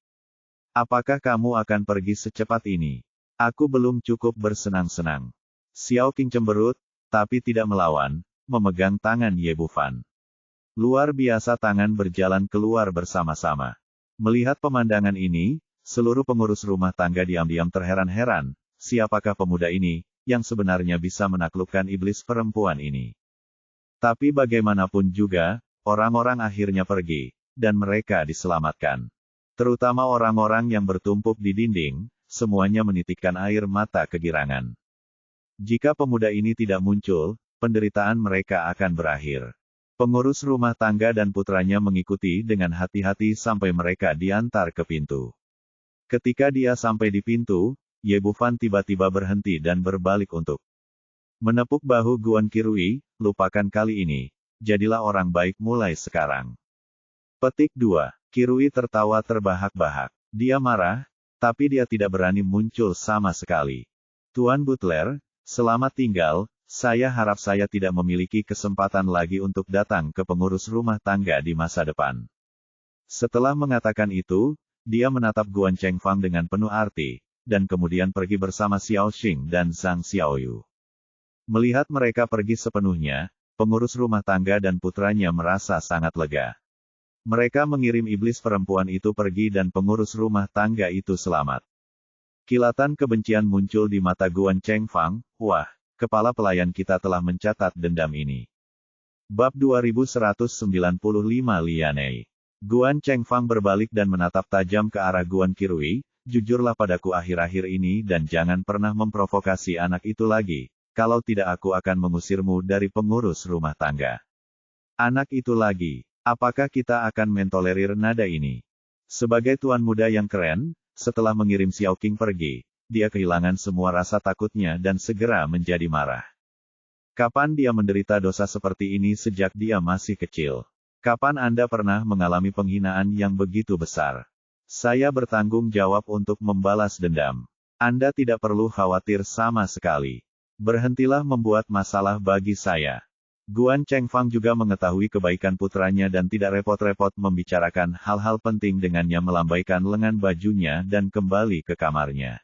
Apakah kamu akan pergi secepat ini? Aku belum cukup bersenang-senang." Xiao Qing cemberut, tapi tidak melawan, memegang tangan Ye Bufan. Luar biasa tangan berjalan keluar bersama-sama. Melihat pemandangan ini, seluruh pengurus rumah tangga diam-diam terheran-heran, siapakah pemuda ini, yang sebenarnya bisa menaklukkan iblis perempuan ini. Tapi bagaimanapun juga, orang-orang akhirnya pergi, dan mereka diselamatkan. Terutama orang-orang yang bertumpuk di dinding, semuanya menitikkan air mata kegirangan. Jika pemuda ini tidak muncul, penderitaan mereka akan berakhir. Pengurus rumah tangga dan putranya mengikuti dengan hati-hati sampai mereka diantar ke pintu. Ketika dia sampai di pintu, Ye Bufan tiba-tiba berhenti dan berbalik untuk menepuk bahu Guan Qirui. "Lupakan kali ini, jadilah orang baik mulai sekarang." Petik 2. Qirui tertawa terbahak-bahak. Dia marah, tapi dia tidak berani muncul sama sekali. "Tuan Butler, selamat tinggal. Saya harap saya tidak memiliki kesempatan lagi untuk datang ke pengurus rumah tangga di masa depan." Setelah mengatakan itu, dia menatap Guan Chengfang dengan penuh arti, dan kemudian pergi bersama Xiao Xing dan Zhang Xiaoyu. Melihat mereka pergi sepenuhnya, pengurus rumah tangga dan putranya merasa sangat lega. Mereka mengirim iblis perempuan itu pergi dan pengurus rumah tangga itu selamat. Kilatan kebencian muncul di mata Guan Chengfang. "Wah, kepala pelayan kita telah mencatat dendam ini." Bab 2195 Lianei. Guan Chengfang berbalik dan menatap tajam ke arah Guan Qirui. "Jujurlah padaku akhir-akhir ini dan jangan pernah memprovokasi anak itu lagi, kalau tidak aku akan mengusirmu dari pengurus rumah tangga." "Anak itu lagi, apakah kita akan mentolerir nada ini?" Sebagai tuan muda yang keren, setelah mengirim Xiao Qing pergi, dia kehilangan semua rasa takutnya dan segera menjadi marah. Kapan dia menderita dosa seperti ini sejak dia masih kecil? Kapan Anda pernah mengalami penghinaan yang begitu besar? Saya bertanggung jawab untuk membalas dendam. Anda tidak perlu khawatir sama sekali. Berhentilah membuat masalah bagi saya. Guan Chengfang juga mengetahui kebaikan putranya dan tidak repot-repot membicarakan hal-hal penting dengannya, melambaikan lengan bajunya dan kembali ke kamarnya.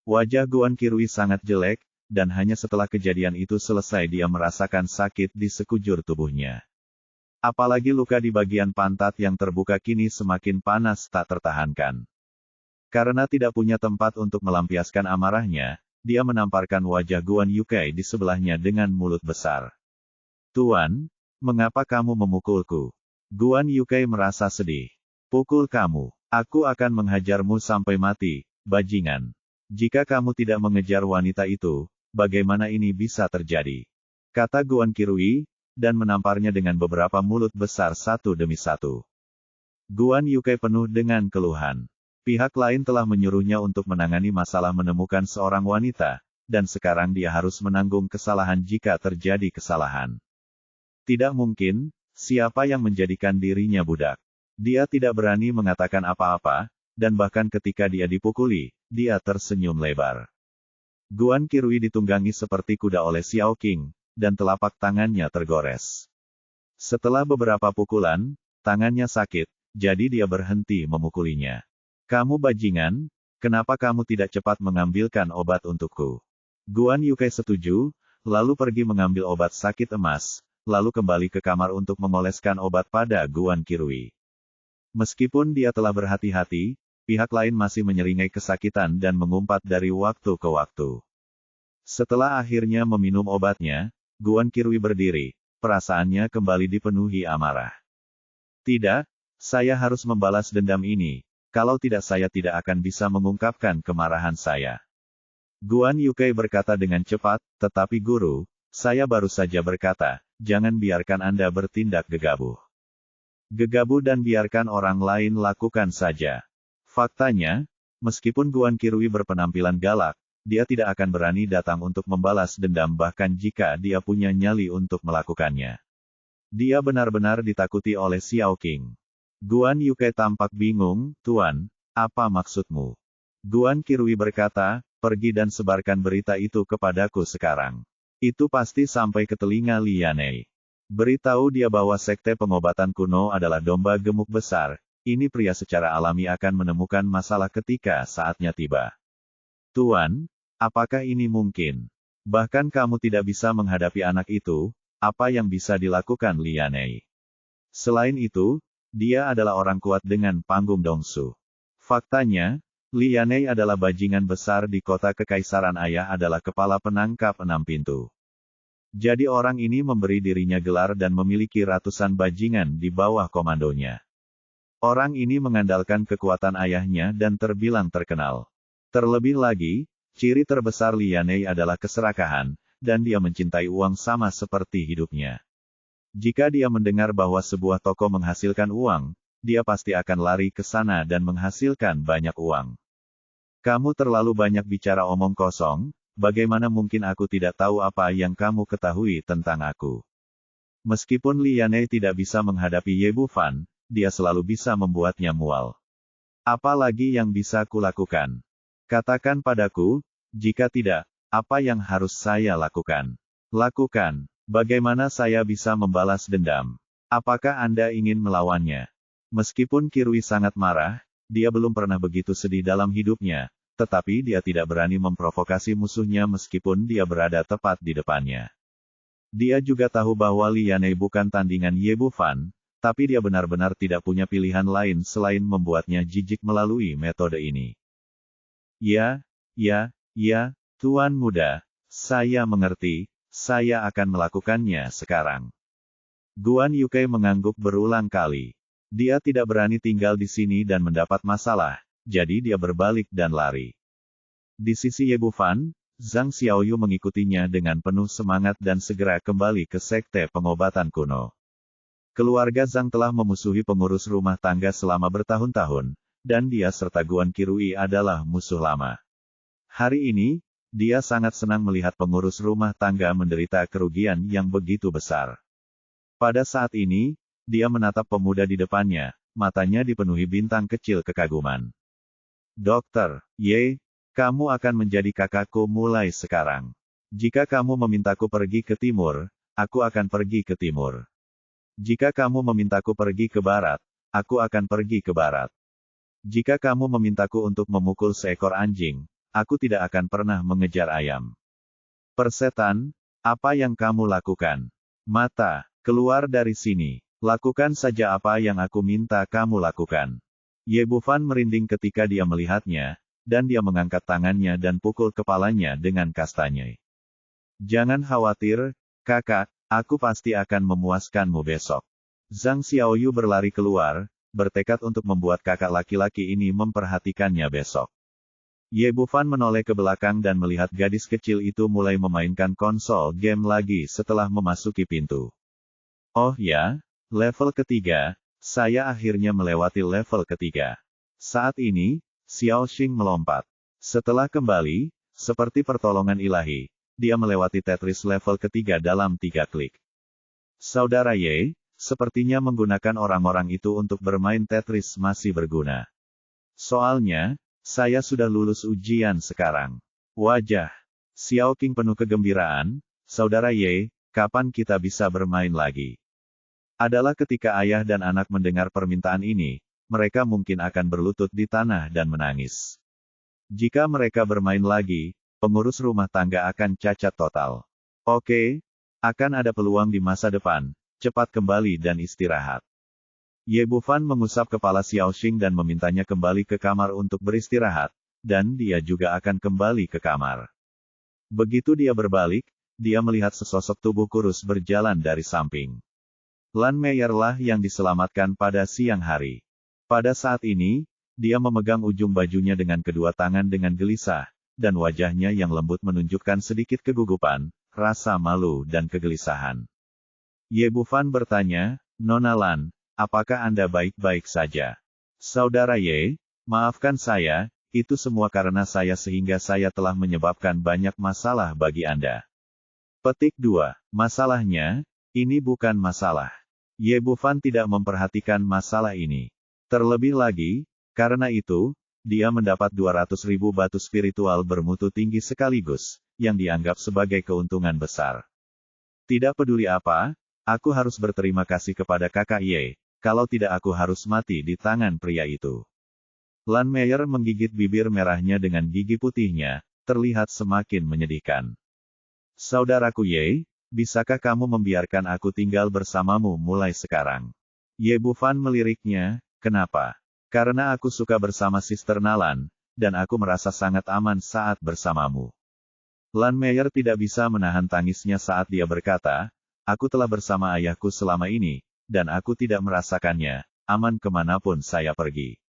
Wajah Guan Qirui sangat jelek, dan hanya setelah kejadian itu selesai dia merasakan sakit di sekujur tubuhnya. Apalagi luka di bagian pantat yang terbuka kini semakin panas tak tertahankan. Karena tidak punya tempat untuk melampiaskan amarahnya, dia menamparkan wajah Guan Yukai di sebelahnya dengan mulut besar. "Tuan, mengapa kamu memukulku?" Guan Yukai merasa sedih. "Pukul kamu. Aku akan menghajarmu sampai mati, bajingan. Jika kamu tidak mengejar wanita itu, bagaimana ini bisa terjadi?" kata Guan Qirui, dan menamparnya dengan beberapa mulut besar satu demi satu. Guan Yukai penuh dengan keluhan. Pihak lain telah menyuruhnya untuk menangani masalah menemukan seorang wanita, dan sekarang dia harus menanggung kesalahan jika terjadi kesalahan. Tidak mungkin, siapa yang menjadikan dirinya budak? Dia tidak berani mengatakan apa-apa, dan bahkan ketika dia dipukuli, dia tersenyum lebar. Guan Qirui ditunggangi seperti kuda oleh Xiao Qing, dan telapak tangannya tergores. Setelah beberapa pukulan, tangannya sakit, jadi dia berhenti memukulinya. Kamu bajingan, kenapa kamu tidak cepat mengambilkan obat untukku? Guan Yukai setuju, lalu pergi mengambil obat sakit emas, lalu kembali ke kamar untuk memoleskan obat pada Guan Kirui. Meskipun dia telah berhati-hati, pihak lain masih menyeringai kesakitan dan mengumpat dari waktu ke waktu. Setelah akhirnya meminum obatnya, Guan Kirui berdiri, perasaannya kembali dipenuhi amarah. Tidak, saya harus membalas dendam ini. Kalau tidak saya tidak akan bisa mengungkapkan kemarahan saya. Guan Yukai berkata dengan cepat, tetapi guru, saya baru saja berkata, jangan biarkan Anda bertindak gegabah. Gegabah dan biarkan orang lain lakukan saja. Faktanya, meskipun Guan Kirui berpenampilan galak, dia tidak akan berani datang untuk membalas dendam bahkan jika dia punya nyali untuk melakukannya. Dia benar-benar ditakuti oleh Xiao Qing. Guan Yukai tampak bingung, Tuan, apa maksudmu? Guan Kirui berkata, pergi dan sebarkan berita itu kepadaku sekarang. Itu pasti sampai ke telinga Lianei. Beritahu dia bahwa sekte pengobatan kuno adalah domba gemuk besar, ini pria secara alami akan menemukan masalah ketika saatnya tiba. Tuan, apakah ini mungkin? Bahkan kamu tidak bisa menghadapi anak itu, apa yang bisa dilakukan Lianei? Selain itu, dia adalah orang kuat dengan panggung Dongsu. Faktanya, Lianei adalah bajingan besar di kota kekaisaran ayah adalah kepala penangkap 6 pintu. Jadi orang ini memberi dirinya gelar dan memiliki ratusan bajingan di bawah komandonya. Orang ini mengandalkan kekuatan ayahnya dan terbilang terkenal. Terlebih lagi, ciri terbesar Lianei adalah keserakahan, dan dia mencintai uang sama seperti hidupnya. Jika dia mendengar bahwa sebuah toko menghasilkan uang, dia pasti akan lari ke sana dan menghasilkan banyak uang. Kamu terlalu banyak bicara omong kosong, bagaimana mungkin aku tidak tahu apa yang kamu ketahui tentang aku? Meskipun Lianei tidak bisa menghadapi Ye Bufan, dia selalu bisa membuatnya mual. Apa lagi yang bisa kulakukan? Katakan padaku, jika tidak, apa yang harus saya lakukan? Lakukan. Bagaimana saya bisa membalas dendam? Apakah Anda ingin melawannya? Meskipun Kirui sangat marah, dia belum pernah begitu sedih dalam hidupnya, tetapi dia tidak berani memprovokasi musuhnya meskipun dia berada tepat di depannya. Dia juga tahu bahwa Lianei bukan tandingan Ye Bufan, tapi dia benar-benar tidak punya pilihan lain selain membuatnya jijik melalui metode ini. Ya, Tuan Muda, saya mengerti. Saya akan melakukannya sekarang. Guan Yukai mengangguk berulang kali. Dia tidak berani tinggal di sini dan mendapat masalah, jadi dia berbalik dan lari. Di sisi Ye Bufan, Zhang Xiaoyu mengikutinya dengan penuh semangat dan segera kembali ke sekte pengobatan kuno. Keluarga Zhang telah memusuhi pengurus rumah tangga selama bertahun-tahun, dan dia serta Guan Kirui adalah musuh lama. Hari ini, dia sangat senang melihat pengurus rumah tangga menderita kerugian yang begitu besar. Pada saat ini, dia menatap pemuda di depannya, matanya dipenuhi bintang kecil kekaguman. Dokter, Ye, kamu akan menjadi kakakku mulai sekarang. Jika kamu memintaku pergi ke timur, aku akan pergi ke timur. Jika kamu memintaku pergi ke barat, aku akan pergi ke barat. Jika kamu memintaku untuk memukul seekor anjing, aku tidak akan pernah mengejar ayam. Persetan, apa yang kamu lakukan? Mata, keluar dari sini. Lakukan saja apa yang aku minta kamu lakukan. Ye Bufan merinding ketika dia melihatnya, dan dia mengangkat tangannya dan pukul kepalanya dengan kastanya. Jangan khawatir, kakak, aku pasti akan memuaskanmu besok. Zhang Xiaoyu berlari keluar, bertekad untuk membuat kakak laki-laki ini memperhatikannya besok. Ye Bufan menoleh ke belakang dan melihat gadis kecil itu mulai memainkan konsol game lagi setelah memasuki pintu. Oh ya, level ketiga, saya akhirnya melewati level ketiga. Saat ini, Xiao Xing melompat. Setelah kembali, seperti pertolongan ilahi, dia melewati Tetris level ketiga dalam 3 klik. Saudara Ye, sepertinya menggunakan orang-orang itu untuk bermain Tetris masih berguna. Soalnya, saya sudah lulus ujian sekarang. Wajah Xiao Qing penuh kegembiraan, saudara Ye, kapan kita bisa bermain lagi? Adalah ketika ayah dan anak mendengar permintaan ini, mereka mungkin akan berlutut di tanah dan menangis. Jika mereka bermain lagi, pengurus rumah tangga akan cacat total. Oke, akan ada peluang di masa depan, cepat kembali dan istirahat. Ye Bufan mengusap kepala Xiaoxing dan memintanya kembali ke kamar untuk beristirahat, dan dia juga akan kembali ke kamar. Begitu dia berbalik, dia melihat sesosok tubuh kurus berjalan dari samping. Lan Meyer lah yang diselamatkan pada siang hari. Pada saat ini, dia memegang ujung bajunya dengan kedua tangan dengan gelisah, dan wajahnya yang lembut menunjukkan sedikit kegugupan, rasa malu dan kegelisahan. Ye Bufan bertanya, "Nona Lan, apakah Anda baik-baik saja?" "Saudara Ye, maafkan saya, itu semua karena saya sehingga saya telah menyebabkan banyak masalah bagi Anda." Petik 2. Masalahnya, ini bukan masalah. Ye Bufan tidak memperhatikan masalah ini. Terlebih lagi, karena itu, dia mendapat 200.000 batu spiritual bermutu tinggi sekaligus, yang dianggap sebagai keuntungan besar. Tidak peduli apa, aku harus berterima kasih kepada kakak Ye, kalau tidak aku harus mati di tangan pria itu. Lan Meyer menggigit bibir merahnya dengan gigi putihnya, terlihat semakin menyedihkan. "Saudaraku Ye, bisakah kamu membiarkan aku tinggal bersamamu mulai sekarang?" Ye Bufan meliriknya, "Kenapa?" "Karena aku suka bersama Sister Nalan, dan aku merasa sangat aman saat bersamamu." Lan Meyer tidak bisa menahan tangisnya saat dia berkata, "Aku telah bersama ayahku selama ini, dan aku tidak merasakannya aman kemanapun saya pergi.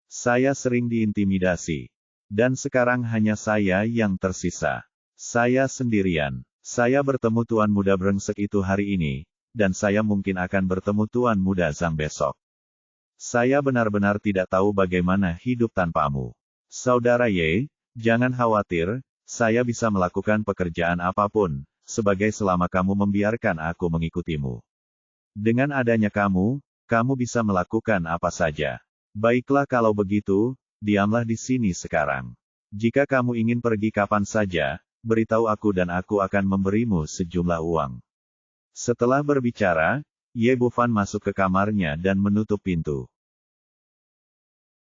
Saya sering diintimidasi. Dan sekarang hanya saya yang tersisa. Saya sendirian. Saya bertemu Tuan Muda brengsek itu hari ini, dan saya mungkin akan bertemu Tuan Muda Zhang besok. Saya benar-benar tidak tahu bagaimana hidup tanpamu. Saudara Ye, jangan khawatir, saya bisa melakukan pekerjaan apapun, sebagai selama kamu membiarkan aku mengikutimu. Dengan adanya kamu bisa melakukan apa saja. Baiklah kalau begitu, diamlah di sini sekarang. Jika kamu ingin pergi kapan saja, beritahu aku dan aku akan memberimu sejumlah uang." Setelah berbicara, Ye Bufan masuk ke kamarnya dan menutup pintu.